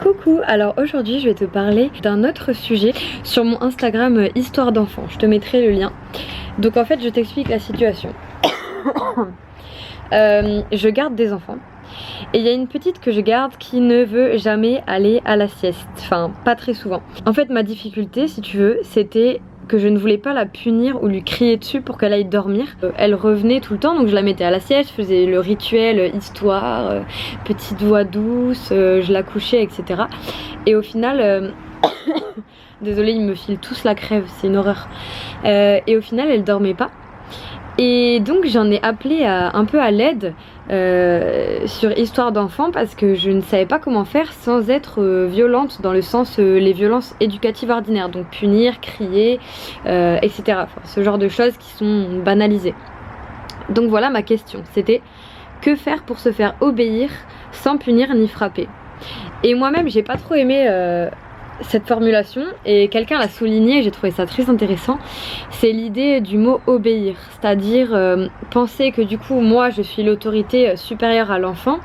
Coucou, alors aujourd'hui je vais te parler d'un autre sujet sur mon Instagram Histoire d'enfant, je te mettrai le lien. Donc en fait je t'explique la situation. Je garde des enfants et il y a une petite que je garde qui ne veut jamais aller à la sieste, enfin pas très souvent. En fait ma difficulté si tu veux c'était que je ne voulais pas la punir ou lui crier dessus pour qu'elle aille dormir. Elle revenait tout le temps donc je la mettais à la sieste, je faisais le rituel histoire, petite voix douce, je la couchais etc. Et au final, désolée ils me filent tous la crève, c'est une horreur. Et au final elle dormait pas. Et donc j'en ai appelé un peu à l'aide sur Histoire d'enfant parce que je ne savais pas comment faire sans être violente dans le sens les violences éducatives ordinaires, donc punir, crier, etc. Enfin, ce genre de choses qui sont banalisées. Donc voilà ma question, c'était que faire pour se faire obéir sans punir ni frapper. Et moi-même j'ai pas trop aimé cette formulation et quelqu'un l'a souligné, j'ai trouvé ça très intéressant. C'est l'idée du mot obéir, c'est-à-dire penser que du coup moi je suis l'autorité supérieure à l'enfant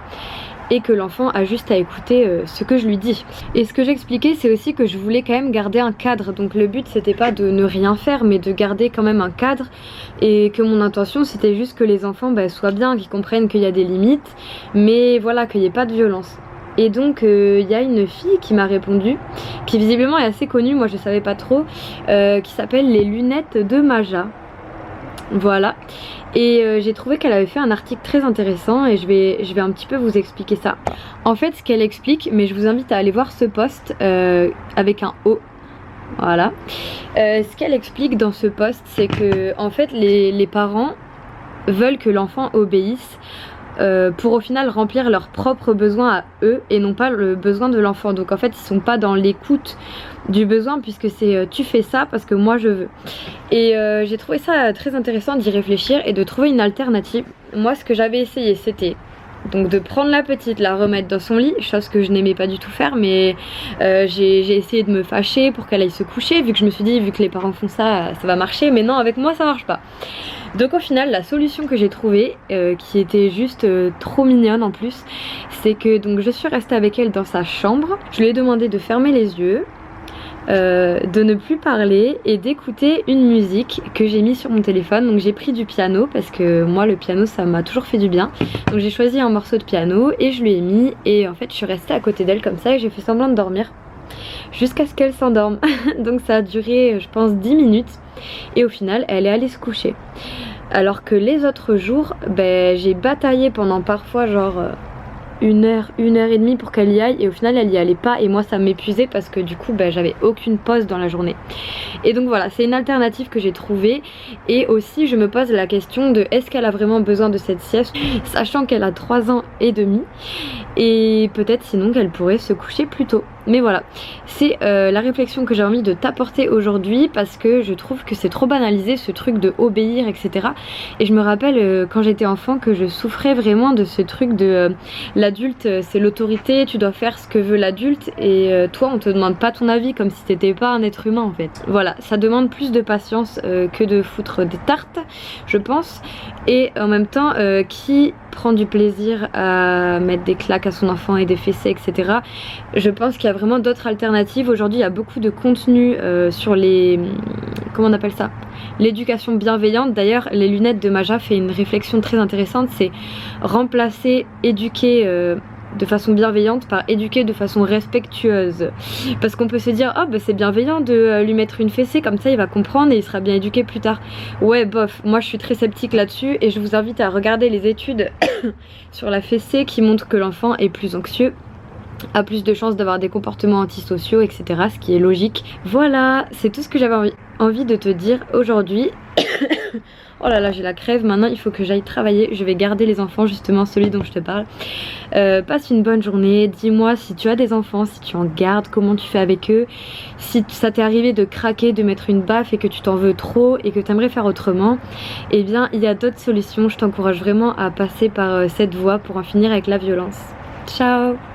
et que l'enfant a juste à écouter ce que je lui dis. Et ce que j'expliquais c'est aussi que je voulais quand même garder un cadre, donc le but c'était pas de ne rien faire mais de garder quand même un cadre et que mon intention c'était juste que les enfants soient bien, qu'ils comprennent qu'il y a des limites mais voilà qu'il n'y ait pas de violence. Et donc il y a une fille qui m'a répondu, qui visiblement est assez connue, moi je savais pas trop, qui s'appelle Les Lunettes de Maja. Voilà. Et j'ai trouvé qu'elle avait fait un article très intéressant et je vais un petit peu vous expliquer ça. En fait ce qu'elle explique, mais je vous invite à aller voir ce post avec un O. Voilà. Ce qu'elle explique dans ce post c'est que en fait les parents veulent que l'enfant obéisse pour au final remplir leurs propres besoins à eux et non pas le besoin de l'enfant. Donc en fait ils sont pas dans l'écoute du besoin puisque c'est tu fais ça parce que moi je veux. Et j'ai trouvé ça très intéressant d'y réfléchir et de trouver une alternative. Moi ce que j'avais essayé c'était donc de prendre la petite, la remettre dans son lit, chose que je n'aimais pas du tout faire, mais j'ai essayé de me fâcher pour qu'elle aille se coucher, vu que je me suis dit, vu que les parents font ça, ça va marcher, mais non, avec moi ça marche pas. Donc au final, la solution que j'ai trouvée, qui était juste trop mignonne en plus, c'est que donc je suis restée avec elle dans sa chambre, je lui ai demandé de fermer les yeux, de ne plus parler et d'écouter une musique que j'ai mis sur mon téléphone. Donc j'ai pris du piano parce que moi le piano ça m'a toujours fait du bien, donc j'ai choisi un morceau de piano et je lui ai mis et en fait je suis restée à côté d'elle comme ça et j'ai fait semblant de dormir jusqu'à ce qu'elle s'endorme. Donc ça a duré je pense 10 minutes et au final elle est allée se coucher, alors que les autres jours j'ai bataillé pendant parfois genre une heure et demie pour qu'elle y aille et au final elle y allait pas et moi ça m'épuisait parce que du coup j'avais aucune pause dans la journée. Et donc voilà, c'est une alternative que j'ai trouvée et aussi je me pose la question de est-ce qu'elle a vraiment besoin de cette sieste sachant qu'elle a 3 ans et demi et peut-être sinon qu'elle pourrait se coucher plus tôt. Mais voilà, c'est la réflexion que j'ai envie de t'apporter aujourd'hui parce que je trouve que c'est trop banalisé ce truc de obéir etc. Et je me rappelle quand j'étais enfant que je souffrais vraiment de ce truc de l'adulte c'est l'autorité, tu dois faire ce que veut l'adulte et toi on te demande pas ton avis comme si t'étais pas un être humain en fait. Voilà, ça demande plus de patience que de foutre des tartes je pense. Et en même temps qui prend du plaisir à mettre des claques à son enfant et des fessées etc. Je pense qu'il y a vraiment d'autres alternatives. Aujourd'hui il y a beaucoup de contenu sur les... comment on appelle ça, l'éducation bienveillante. D'ailleurs Les Lunettes de Maja fait une réflexion très intéressante, c'est remplacer éduquer de façon bienveillante par éduquer de façon respectueuse, parce qu'on peut se dire oh c'est bienveillant de lui mettre une fessée comme ça il va comprendre et il sera bien éduqué plus tard. Ouais bof, moi je suis très sceptique là-dessus et je vous invite à regarder les études sur la fessée qui montrent que l'enfant est plus anxieux, a plus de chances d'avoir des comportements antisociaux etc, ce qui est logique. Voilà, c'est tout ce que j'avais envie de te dire aujourd'hui. Oh là là j'ai la crève, maintenant il faut que j'aille travailler, je vais garder les enfants justement, celui dont je te parle. Passe une bonne journée, dis-moi si tu as des enfants, si tu en gardes, comment tu fais avec eux, si ça t'est arrivé de craquer, de mettre une baffe et que tu t'en veux trop et que tu aimerais faire autrement, eh bien il y a d'autres solutions, je t'encourage vraiment à passer par cette voie pour en finir avec la violence. Ciao.